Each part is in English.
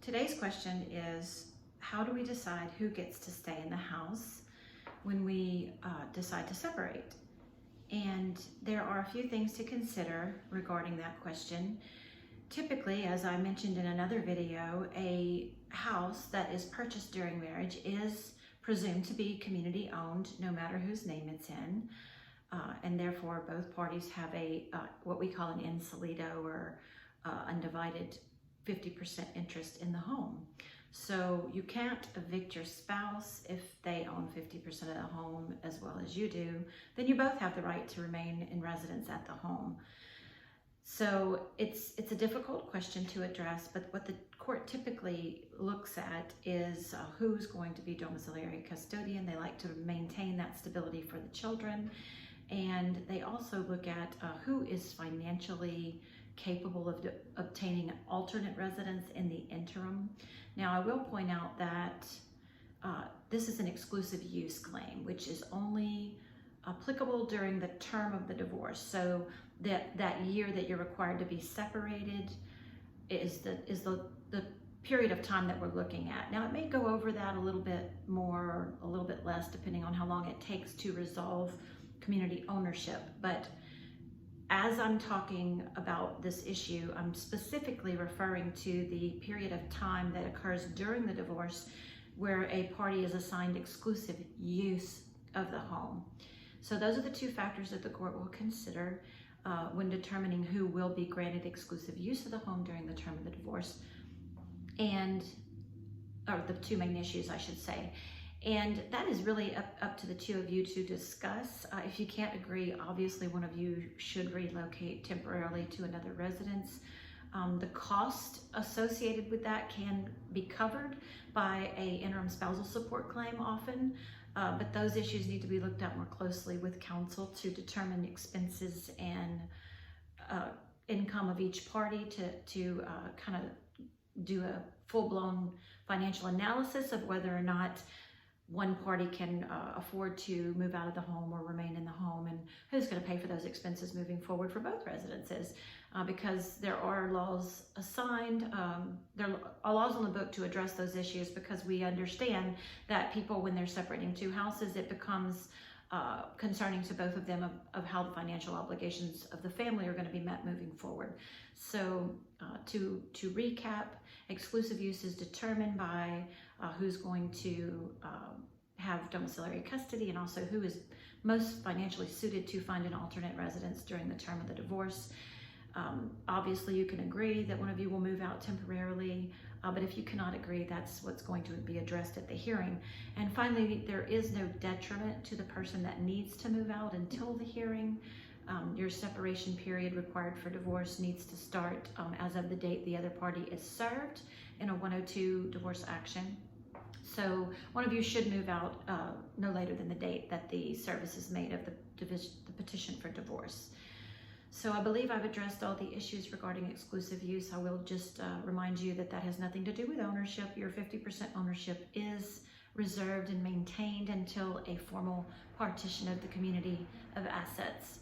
Today's question is, how do we decide who gets to stay in the house when we decide to separate? And there are a few things to consider regarding that question. Typically, as I mentioned in another video, a house that is purchased during marriage is presumed to be community owned, no matter whose name it's in. And therefore, both parties have a what we call an in solito or undivided 50% interest in the home. So you can't evict your spouse if they own 50% of the home as well as you do. Then you both have the right to remain in residence at the home. So it's a difficult question to address, but what the court typically looks at is who's going to be domiciliary custodian. They like to maintain that stability for the children. And they also look at who is financially capable of obtaining an alternate residence in the interim. Now, I will point out that this is an exclusive use claim, which is only applicable during the term of the divorce. So that year that you're required to be separated is the period of time that we're looking at. Now, it may go over that a little bit more or a little bit less, depending on how long it takes to resolve community ownership. But as I'm talking about this issue, I'm specifically referring to the period of time that occurs during the divorce where a party is assigned exclusive use of the home. So those are the two factors that the court will consider when determining who will be granted exclusive use of the home during the term of the divorce, or the two main issues, I should say. And that is really up to the two of you to discuss. If you can't agree, obviously one of you should relocate temporarily to another residence. The cost associated with that can be covered by an interim spousal support claim often, but those issues need to be looked at more closely with counsel to determine expenses and income of each party to kind of do a full-blown financial analysis of whether or not one party can afford to move out of the home or remain in the home, and who's going to pay for those expenses moving forward for both residences, because there are laws assigned, there are laws on the book to address those issues, because we understand that people, when they're separating two houses, it becomes concerning to both of them of how the financial obligations of the family are going to be met moving forward. So to recap, exclusive use is determined by who's going to have domiciliary custody, and also who is most financially suited to find an alternate residence during the term of the divorce. Obviously, you can agree that one of you will move out temporarily, but if you cannot agree, that's what's going to be addressed at the hearing. And finally, there is no detriment to the person that needs to move out until the hearing. Your separation period required for divorce needs to start as of the date the other party is served in a 102 divorce action. So one of you should move out no later than the date that the service is made of the petition for divorce. So I believe I've addressed all the issues regarding exclusive use. I will just remind you that that has nothing to do with ownership. Your 50% ownership is reserved and maintained until a formal partition of the community of assets.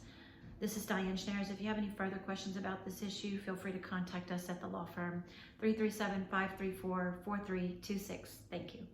This is Diane Schneers. If you have any further questions about this issue, feel free to contact us at the law firm, 337-534-4326. Thank you.